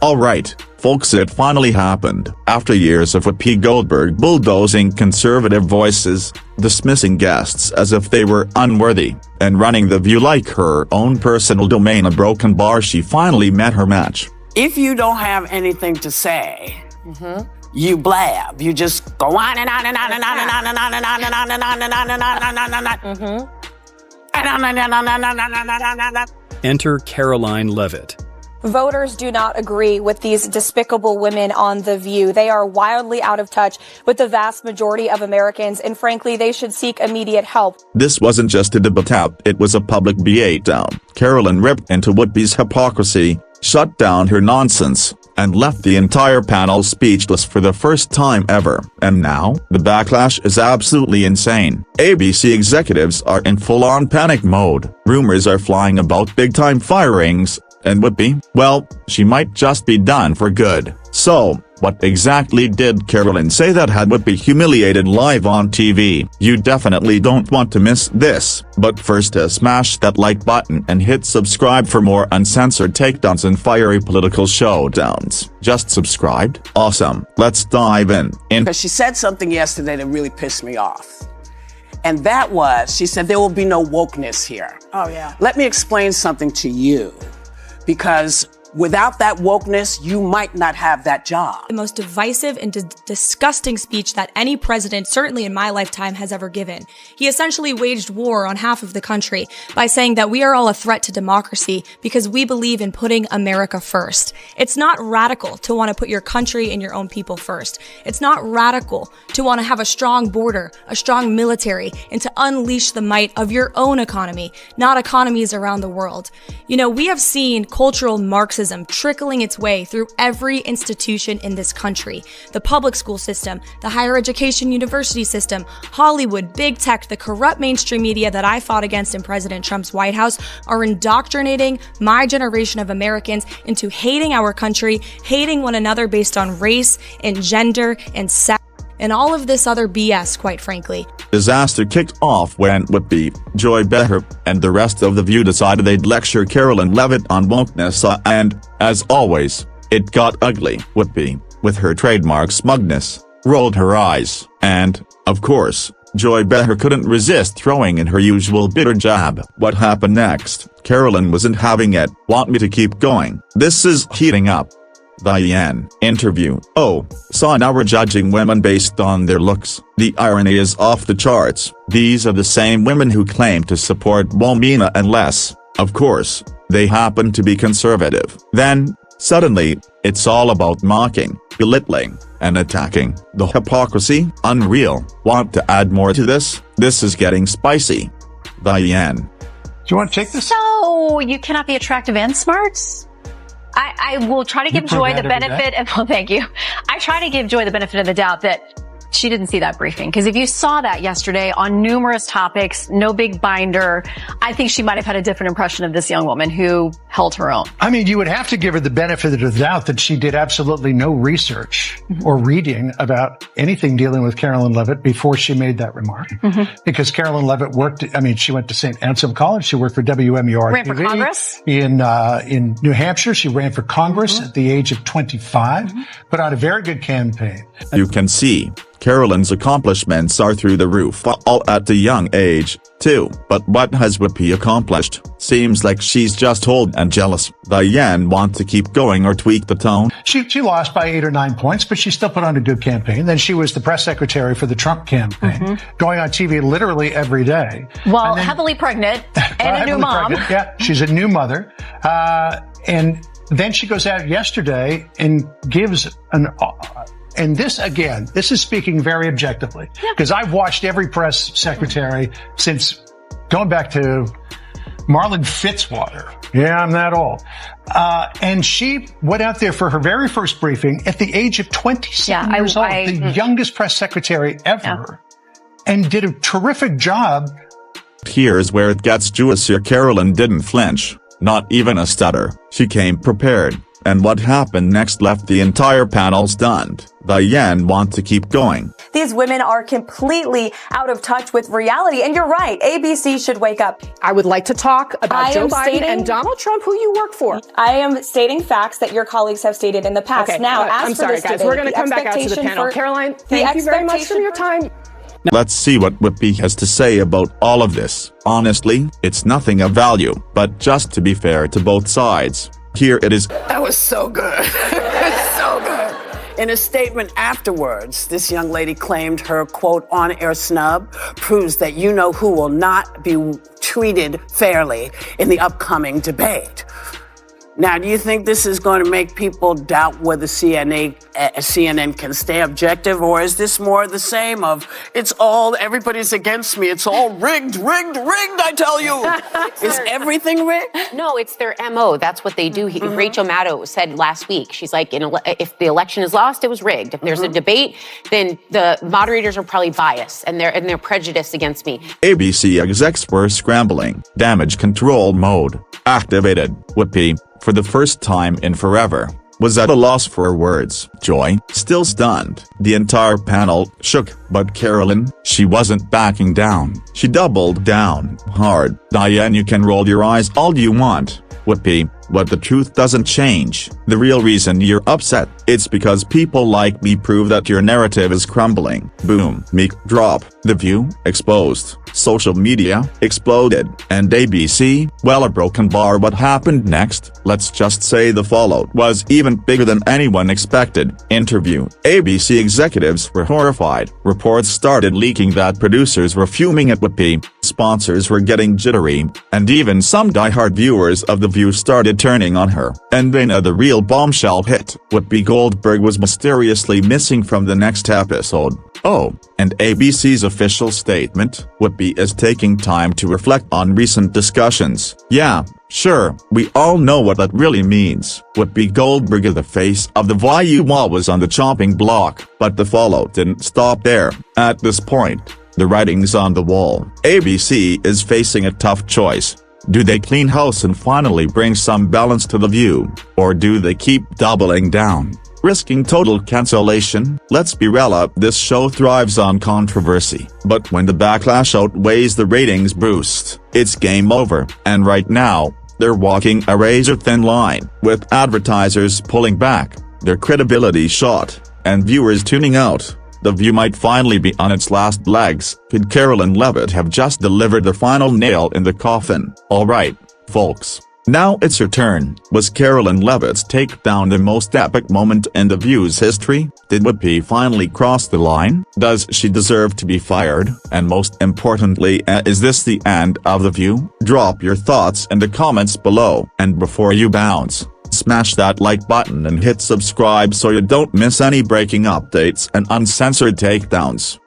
Alright, folks, it finally happened. After years of Whoopi Goldberg bulldozing conservative voices, dismissing guests as if they were unworthy, and running The View like her own personal domain, a broken bar, she finally met her match. If you don't have anything to say, you blab. You just go on and on and on and on and on and on and on and on and on and on and on and on. Enter Karoline Leavitt. Voters do not agree with these despicable women on The View. They are wildly out of touch with the vast majority of Americans, and frankly, they should seek immediate help. This wasn't just a debate, it was a public beatdown. Karoline ripped into Whoopi's hypocrisy, shut down her nonsense, and left the entire panel speechless for the first time ever. And now, the backlash is absolutely insane. ABC executives are in full-on panic mode. Rumors are flying about big-time firings. And Whoopi, well, she might just be done for good. So, what exactly did Karoline say that had Whoopi humiliated live on TV? You definitely don't want to miss this. But first, smash that like button and hit subscribe for more uncensored takedowns and fiery political showdowns. Just subscribed? Awesome. Let's dive in. Because she said something yesterday that really pissed me off. And that was, she said there will be no wokeness here. Oh, yeah. Let me explain something to you. Because without that wokeness, you might not have that job. The most divisive and disgusting speech that any president, certainly in my lifetime, has ever given. He essentially waged war on half of the country by saying that we are all a threat to democracy because we believe in putting America first. It's not radical to want to put your country and your own people first. It's not radical to want to have a strong border, a strong military, and to unleash the might of your own economy, not economies around the world. You know, we have seen cultural Marxism trickling its way through every institution in this country. The public school system, the higher education university system, Hollywood, big tech, the corrupt mainstream media that I fought against in President Trump's White House are indoctrinating my generation of Americans into hating our country, hating one another based on race and gender and sex, and all of this other BS, quite frankly. Disaster kicked off when Whoopi, Joy Behar, and the rest of The View decided they'd lecture Karoline Leavitt on wokeness, and, as always, it got ugly. Whoopi, with her trademark smugness, rolled her eyes, and, of course, Joy Behar couldn't resist throwing in her usual bitter jab. What happened next? Karoline wasn't having it. Want me to keep going? This is heating up. The EN interview. Oh, so now we're judging women based on their looks. The irony is off the charts. These are the same women who claim to support Womena unless, of course, they happen to be conservative. Then, suddenly, it's all about mocking, belittling, and attacking. The hypocrisy? Unreal. Want to add more to this? This is getting spicy. The EN. Do you want to take this? So, you cannot be attractive and smart? I will try to give Joy the benefit of, well, thank you. I try to give Joy the benefit of the doubt that she didn't see that briefing. Because if you saw that yesterday on numerous topics, no big binder, I think she might have had a different impression of this young woman who held her own. I mean, you would have to give her the benefit of the doubt that she did absolutely no research or reading about anything dealing with Karoline Leavitt before she made that remark. Because Karoline Leavitt she went to St. Anselm College. She worked for WMUR Ran for Congress? In New Hampshire. She ran for Congress at the age of 25, put out a very good campaign. You can see, Karoline's accomplishments are through the roof, all at a young age, too. But what has Whoopi accomplished? Seems like she's just old and jealous. Diane want to keep going or tweak the tone? She lost by 8 or 9 points, but she still put on a good campaign. Then she was the press secretary for the Trump campaign, going on TV literally every day. Well, heavily pregnant and a new mom. Pregnant. Yeah, she's a new mother. And then she goes out yesterday and gives and this, again, this is speaking very objectively, because I've watched every press secretary since going back to Marlon Fitzwater. Yeah, I'm that old. And she went out there for her very first briefing at the age of 27 years old, the youngest press secretary ever, and did a terrific job. Here's where it gets juicier. Karoline didn't flinch, not even a stutter. She came prepared. And what happened next left the entire panel stunned. Diane want to keep going. These women are completely out of touch with reality. And you're right, ABC should wake up. I would like to talk about Joe Biden and Donald Trump, who you work for. I am stating facts that your colleagues have stated in the past. Okay, now, as I'm for sorry, this guys. debate, We're going to come back out to the panel. Caroline, thank you very much for your time. Let's see what Whoopi has to say about all of this. Honestly, it's nothing of value, but just to be fair to both sides, here it is. That was so good. So good. In a statement afterwards, this young lady claimed her, quote, on-air snub proves that you-know-who will not be treated fairly in the upcoming debate. Now, do you think this is going to make people doubt whether CNN can stay objective, or is this more the same of, everybody's against me, it's all rigged, I tell you. Is everything rigged? No, it's their MO. That's what they do. Rachel Maddow said last week, she's like, if the election is lost, it was rigged. If there's a debate, then the moderators are probably biased and they're prejudiced against me. ABC execs were scrambling. Damage control mode activated. Whoopi, for the first time in forever, was at a loss for words. Joy, still stunned. The entire panel shook, but Karoline, she wasn't backing down. She doubled down hard. Diane, you can roll your eyes all you want. Whoopi, but the truth doesn't change. The real reason you're upset, it's because people like me prove that your narrative is crumbling. Boom, mic drop. The View, exposed. Social media, exploded. And ABC, well, a broken bar. What happened next? Let's just say the fallout was even bigger than anyone expected. Interview. ABC executives were horrified. Reports started leaking that producers were fuming at Whoopi, sponsors were getting jittery, and even some diehard viewers of The View started turning on her. And then the real bombshell hit. Whoopi Goldberg was mysteriously missing from the next episode. Oh, and ABC's official statement, Whoopi is taking time to reflect on recent discussions. Yeah, sure, we all know what that really means. Whoopi Goldberg is the face of the View was on the chopping block, but the fallout didn't stop there. At this point, the writing's on the wall. ABC is facing a tough choice. Do they clean house and finally bring some balance to The View, or do they keep doubling down, risking total cancellation? Let's be real, this show thrives on controversy, but when the backlash outweighs the ratings boost, it's game over. And right now, they're walking a razor-thin line, with advertisers pulling back, their credibility shot, and viewers tuning out. The View might finally be on its last legs. Could Karoline Leavitt have just delivered the final nail in the coffin? Alright, folks. Now it's your turn. Was Karoline Leavitt's takedown the most epic moment in The View's history? Did Whoopi finally cross the line? Does she deserve to be fired? And most importantly, is this the end of The View? Drop your thoughts in the comments below. And before you bounce, smash that like button and hit subscribe so you don't miss any breaking updates and uncensored takedowns.